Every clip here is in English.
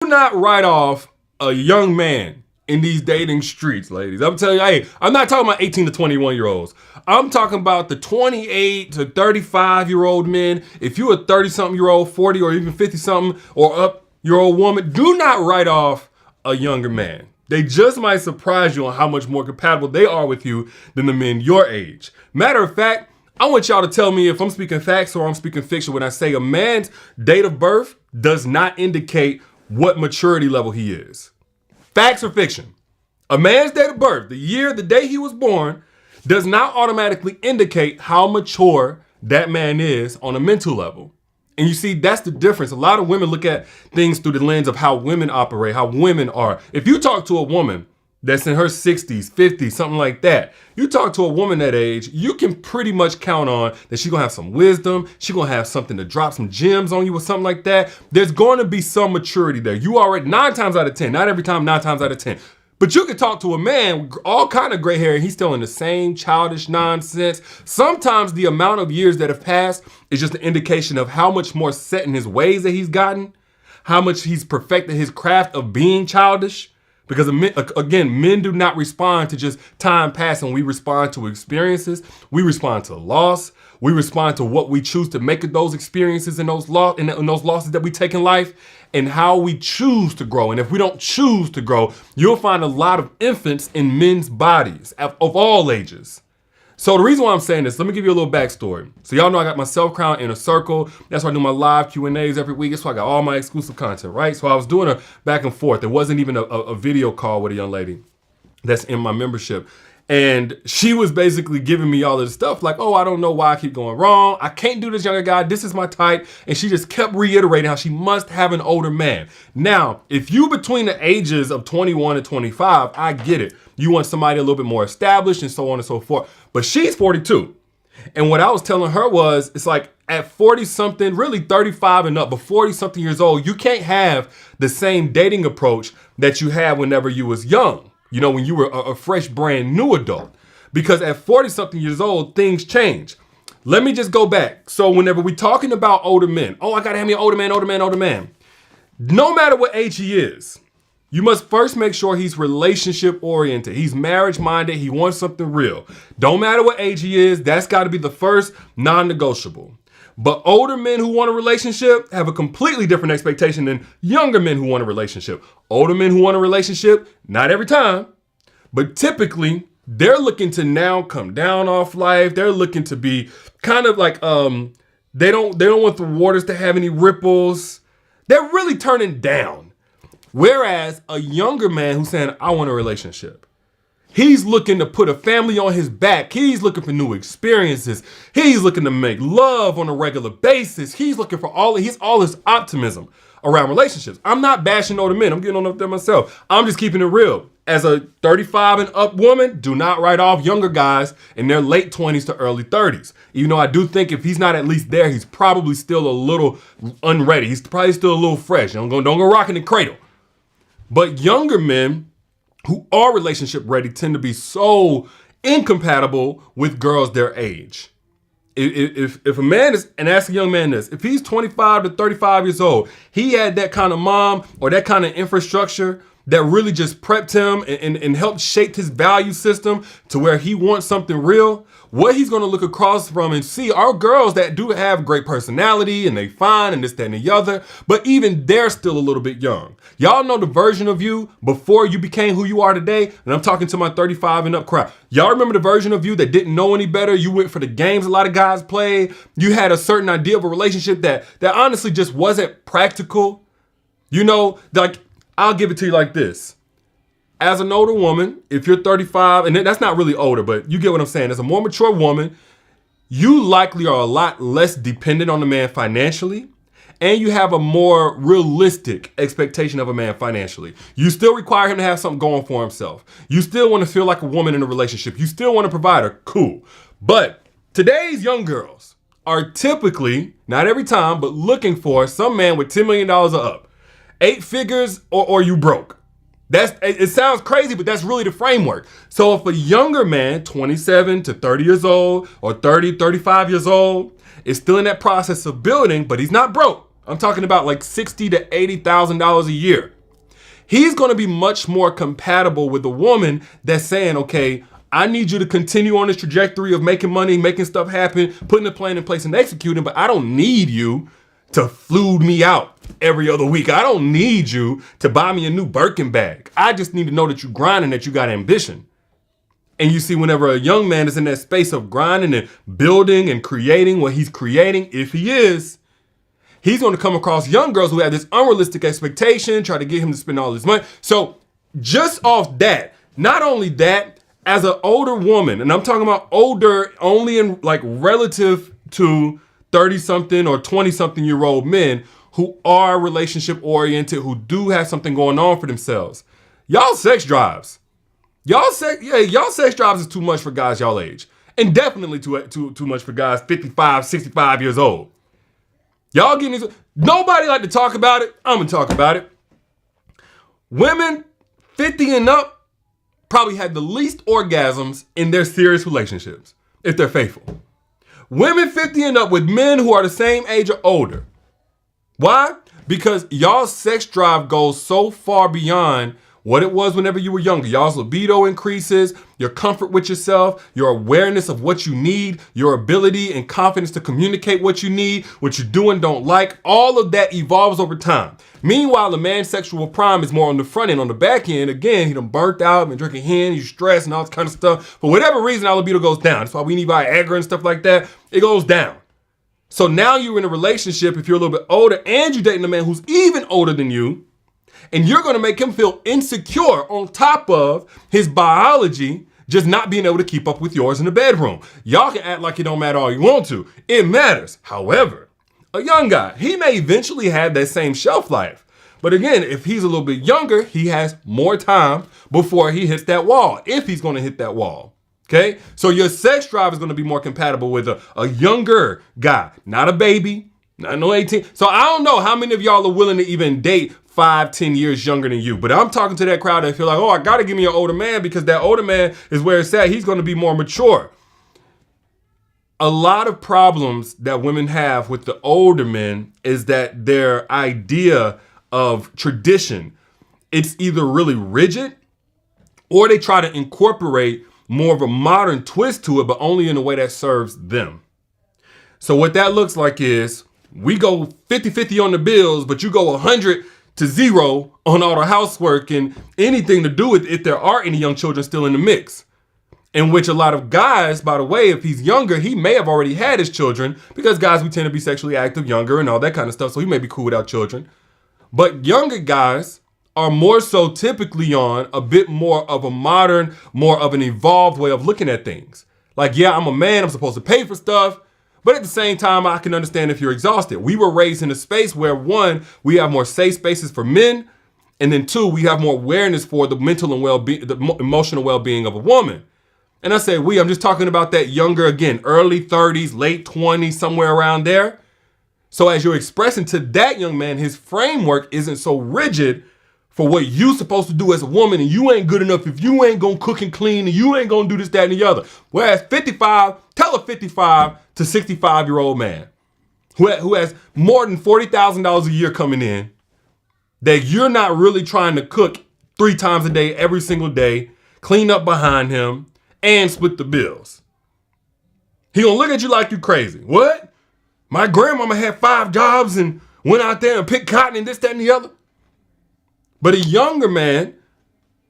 not write off a young man in these dating streets, ladies. I'm telling you, hey, I'm not talking about 18 to 21 year olds. I'm talking about the 28 to 35 year old men. If you're a 30 something year old, 40 or even 50 something or up year old woman, do not write off a younger man. They just might surprise you on how much more compatible they are with you than the men your age. Matter of fact, I want y'all to tell me if I'm speaking facts or I'm speaking fiction when I say a man's date of birth does not indicate what maturity level he is. Facts or fiction? A man's date of birth, the year, the day he was born, does not automatically indicate how mature that man is on a mental level. And you see, that's the difference. A lot of women look at things through the lens of how women operate, how women are. If you talk to a woman that's in her 60s, 50s, something like that, you talk to a woman that age, you can pretty much count on that she's gonna have some wisdom, she's gonna have something to drop some gems on you or something like that. There's gonna be some maturity there. You already, 9 times out of 10, not every time, 9 times out of 10. But you can talk to a man with all kind of gray hair and he's still in the same childish nonsense. Sometimes the amount of years that have passed is just an indication of how much more set in his ways that he's gotten, how much he's perfected his craft of being childish. Because again, men do not respond to just time passing. We respond to experiences. We respond to loss. We respond to what we choose to make of those experiences and those losses that we take in life, and how we choose to grow. And if we don't choose to grow, you'll find a lot of infants in men's bodies of all ages. So the reason why I'm saying this, let me give you a little backstory. So y'all know I got my self-crown Inner Circle. That's why I do my live Q&As every week. That's why I got all my exclusive content, right? So I was doing a back and forth. It wasn't even a video call with a young lady that's in my membership. And she was basically giving me all of this stuff like, oh, I don't know why I keep going wrong. I can't do this younger guy. This is my type. And she just kept reiterating how she must have an older man. Now, if you between the ages of 21 and 25, I get it. You want somebody a little bit more established and so on and so forth. But she's 42. And what I was telling her was, it's like at 40 something, really 35 and up, but 40 something years old, you can't have the same dating approach that you had whenever you was young. You know, when you were a fresh, brand new adult. Because at 40 something years old, things change. Let me just go back. So whenever we're talking about older men, oh, I gotta have me an older man, older man, older man. No matter what age he is, you must first make sure he's relationship oriented. He's marriage minded. He wants something real. Don't matter what age he is. That's got to be the first non-negotiable. But older men who want a relationship have a completely different expectation than younger men who want a relationship. Older men who want a relationship, not every time, but typically they're looking to now come down off life. They're looking to be kind of like, they don't want the waters to have any ripples. They're really turning down. Whereas a younger man who's saying, I want a relationship, he's looking to put a family on his back. He's looking for new experiences. He's looking to make love on a regular basis. He's looking for all this optimism around relationships. I'm not bashing older men. I'm getting on up there myself. I'm just keeping it real. As a 35 and up woman, do not write off younger guys in their late 20s to early 30s. Even though I do think if he's not at least there, he's probably still a little unready. He's probably still a little fresh. Don't go rocking the cradle. But younger men who are relationship ready tend to be so incompatible with girls their age. If a man is, and ask a young man this, if he's 25 to 35 years old, he had that kind of mom or that kind of infrastructure that really just prepped him and helped shape his value system to where he wants something real, what he's going to look across from and see are girls that do have great personality and they fine and this, that, and the other, but even they're still a little bit young. Y'all know the version of you before you became who you are today, and I'm talking to my 35 and up crowd. Y'all remember the version of you that didn't know any better? You went for the games a lot of guys played. You had a certain idea of a relationship that honestly just wasn't practical. You know, like, I'll give it to you like this. As an older woman, if you're 35, and that's not really older, but you get what I'm saying. As a more mature woman, you likely are a lot less dependent on the man financially, and you have a more realistic expectation of a man financially. You still require him to have something going for himself. You still want to feel like a woman in a relationship. You still want to provide her. Cool. But today's young girls are typically, not every time, but looking for some man with $10 million or up. 8 figures or you broke. It sounds crazy, but that's really the framework. So if a younger man, 27 to 30 years old or 30, 35 years old, is still in that process of building, but he's not broke. I'm talking about like $60,000 to $80,000 a year. He's going to be much more compatible with a woman that's saying, okay, I need you to continue on this trajectory of making money, making stuff happen, putting a plan in place and executing, but I don't need you to flood me out every other week. I don't need you to buy me a new Birkin bag. I just need to know that you're grinding, that you got ambition. And you see, whenever a young man is in that space of grinding and building and creating what he's creating, if he is, he's going to come across young girls who have this unrealistic expectation, try to get him to spend all his money. So just off that, not only that, as an older woman, and I'm talking about older only in like relative to 30-something or 20-something-year-old men who are relationship oriented, who do have something going on for themselves. Y'all sex drives. Y'all sex drives is too much for guys y'all age. And definitely too much for guys 55, 65 years old. Y'all getting these. Nobody like to talk about it. I'm going to talk about it. Women 50 and up probably had the least orgasms in their serious relationships, if they're faithful. Women 50 and up with men who are the same age or older. Why? Because y'all's sex drive goes so far beyond what it was whenever you were younger. Y'all's libido increases, your comfort with yourself, your awareness of what you need, your ability and confidence to communicate what you need, what you do and don't like. All of that evolves over time. Meanwhile, the man's sexual prime is more on the front end. On the back end, again, he done burnt out, been drinking hen, he's stressed and all this kind of stuff. For whatever reason, our libido goes down. That's why we need Viagra and stuff like that. It goes down. So now you're in a relationship, if you're a little bit older and you're dating a man who's even older than you, and you're going to make him feel insecure on top of his biology just not being able to keep up with yours in the bedroom. Y'all can act like it don't matter all you want to. It matters. However, a young guy, he may eventually have that same shelf life. But again, if he's a little bit younger, he has more time before he hits that wall, if he's going to hit that wall. Okay? So your sex drive is going to be more compatible with a younger guy, not a baby, not no 18. So I don't know how many of y'all are willing to even date 5-10 years younger than you. But I'm talking to that crowd that feel like, oh, I got to give me an older man because that older man is where it's at. He's going to be more mature. A lot of problems that women have with the older men is that their idea of tradition, it's either really rigid or they try to incorporate more of a modern twist to it, but only in a way that serves them. So what that looks like is we go 50-50 on the bills, but you go 100-0 on all the housework and anything to do with if there are any young children still in the mix. In which a lot of guys, by the way, if he's younger, he may have already had his children because guys, we tend to be sexually active younger and all that kind of stuff. So he may be cool without children. But younger guys are more so typically on a bit more of a modern, more of an evolved way of looking at things. Like, yeah, I'm a man, I'm supposed to pay for stuff. But at the same time, I can understand if you're exhausted. We were raised in a space where, one, we have more safe spaces for men. And then two, we have more awareness for the mental and well-being, the emotional well-being of a woman. And I say I'm just talking about that younger, again, early 30s, late 20s, somewhere around there. So as you're expressing to that young man, his framework isn't so rigid for what you're supposed to do as a woman, and you ain't good enough if you ain't gonna cook and clean, and you ain't gonna do this, that, and the other. Whereas 55, tell a 55 to 65-year-old man who has more than $40,000 a year coming in, that you're not really trying to cook 3 times a day, every single day, clean up behind him, and split the bills. He gonna look at you like you crazy. What? My grandmama had 5 jobs and went out there and picked cotton and this, that, and the other. But a younger man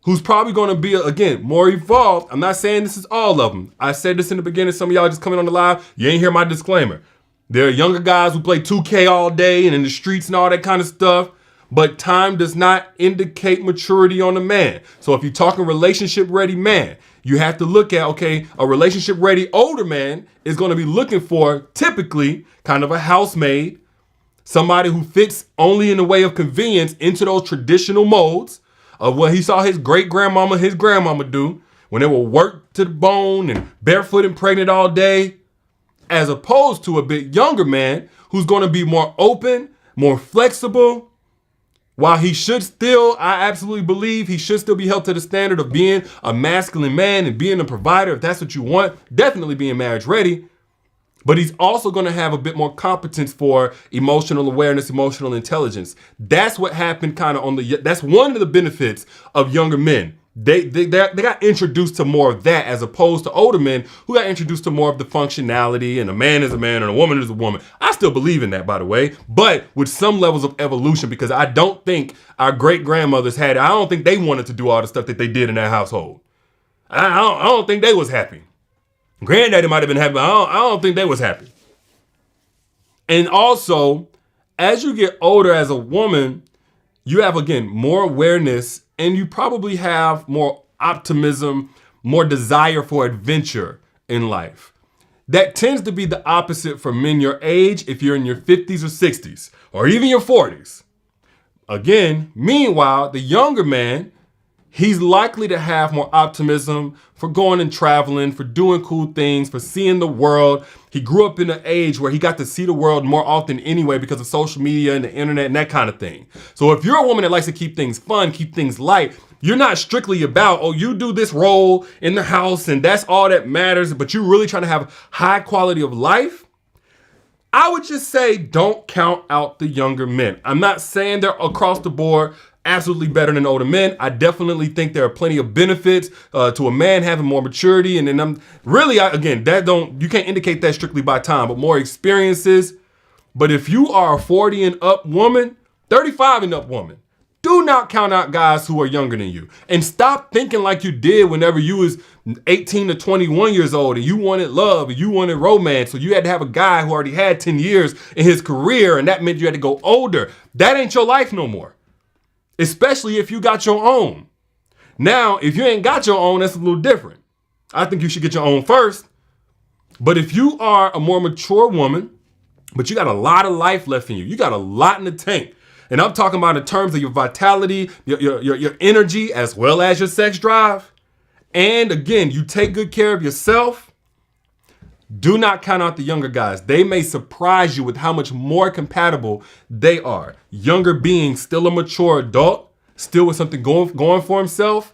who's probably gonna be, again, more evolved. I'm not saying this is all of them. I said this in the beginning. Some of y'all just coming on the live. You ain't hear my disclaimer. There are younger guys who play 2K all day and in the streets and all that kind of stuff. But time does not indicate maturity on a man. So if you're talking relationship ready man, you have to look at, okay, a relationship ready older man is going to be looking for typically kind of a housemaid, somebody who fits only in the way of convenience into those traditional molds of what he saw his great-grandmama, his grandmama do when they were worked to the bone and barefoot and pregnant all day, as opposed to a bit younger man who's going to be more open, more flexible. While he should still, I absolutely believe he should still be held to the standard of being a masculine man and being a provider, if that's what you want, definitely being marriage ready. But he's also going to have a bit more competence for emotional awareness, emotional intelligence. That's what happened kind of that's one of the benefits of younger men. They got introduced to more of that as opposed to older men who got introduced to more of the functionality and a man is a man and a woman is a woman. I still believe in that, by the way, but with some levels of evolution, because I don't think our great grandmothers had it. I don't think they wanted to do all the stuff that they did in that household. I don't think they was happy. Granddaddy might have been happy, but I don't think they was happy. And also, as you get older as a woman, you have, again, more awareness and you probably have more optimism, more desire for adventure in life. That tends to be the opposite for men your age if you're in your 50s or 60s or even your 40s. Again, meanwhile, the younger man, he's likely to have more optimism for going and traveling, for doing cool things, for seeing the world. He grew up in an age where he got to see the world more often anyway because of social media and the internet and that kind of thing. So if you're a woman that likes to keep things fun, keep things light, you're not strictly about, oh, you do this role in the house and that's all that matters, but you're really trying to have high quality of life. I would just say don't count out the younger men. I'm not saying they're across the board absolutely better than older men. I definitely think there are plenty of benefits to a man having more maturity. And then you can't indicate that strictly by time, but more experiences. But if you are a 40 and up woman, 35 and up woman, do not count out guys who are younger than you. And stop thinking like you did whenever you was 18 to 21 years old and you wanted love and you wanted romance. So you had to have a guy who already had 10 years in his career and that meant you had to go older. That ain't your life no more. Especially if you got your own. Now, if you ain't got your own, that's a little different. I think you should get your own first. But if you are a more mature woman, but you got a lot of life left in you, you got a lot in the tank. And I'm talking about in terms of your vitality, your energy, as well as your sex drive. And again, you take good care of yourself. Do not count out the younger guys. They may surprise you with how much more compatible they are. Younger beings, still a mature adult, still with something going for himself,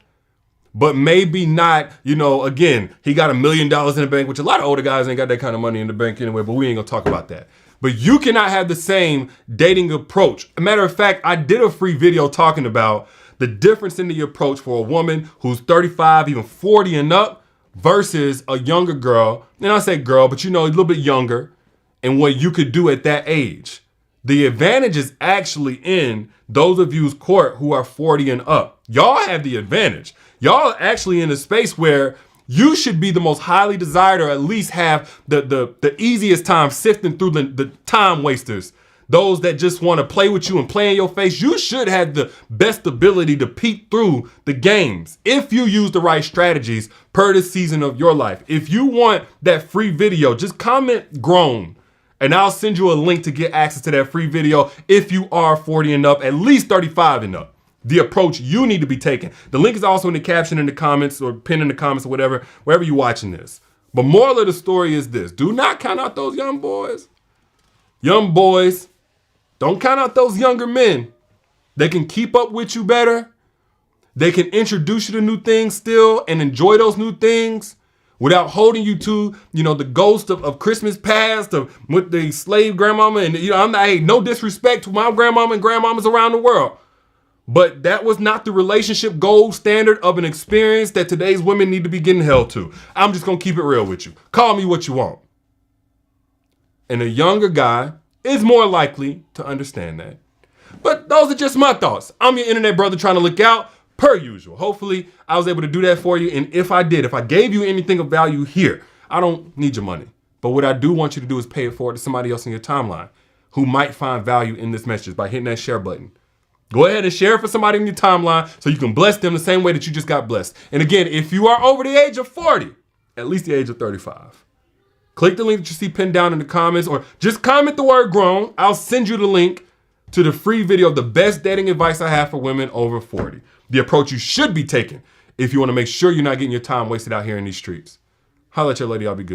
but maybe not, again, he got $1 million in the bank, which a lot of older guys ain't got that kind of money in the bank anyway, but we ain't gonna talk about that. But you cannot have the same dating approach. A matter of fact, I did a free video talking about the difference in the approach for a woman who's 35, even 40 and up, versus a younger girl, and I say girl, but a little bit younger, and what you could do at that age. The advantage is actually in those of you's court who are 40 and up. Y'all have the advantage. Y'all are actually in a space where you should be the most highly desired or at least have the easiest time sifting through the time wasters. Those that just want to play with you and play in your face, you should have the best ability to peek through the games if you use the right strategies per the season of your life. If you want that free video, just comment grown and I'll send you a link to get access to that free video if you are 40 and up, at least 35 and up. The approach you need to be taking. The link is also in the caption in the comments or pinned in the comments or whatever, wherever you're watching this. But moral of the story is this. Do not count out those young boys. Young boys. Don't count out those younger men. They can keep up with you better. They can introduce you to new things still and enjoy those new things without holding you to, the ghost of Christmas past with the slave grandmama. And, no disrespect to my grandmama and grandmamas around the world. But that was not the relationship gold standard of an experience that today's women need to be getting held to. I'm just going to keep it real with you. Call me what you want. And a younger guy is more likely to understand that. But those are just my thoughts. I'm your internet brother trying to look out per usual. Hopefully I was able to do that for you. And if I gave you anything of value here, I don't need your money. But what I do want you to do is pay it forward to somebody else in your timeline who might find value in this message by hitting that share button. Go ahead and share it for somebody in your timeline so you can bless them the same way that you just got blessed. And again, if you are over the age of 40, at least the age of 35, click the link that you see pinned down in the comments or just comment the word grown. I'll send you the link to the free video of the best dating advice I have for women over 40. The approach you should be taking if you want to make sure you're not getting your time wasted out here in these streets. Holla at your lady, I'll be good.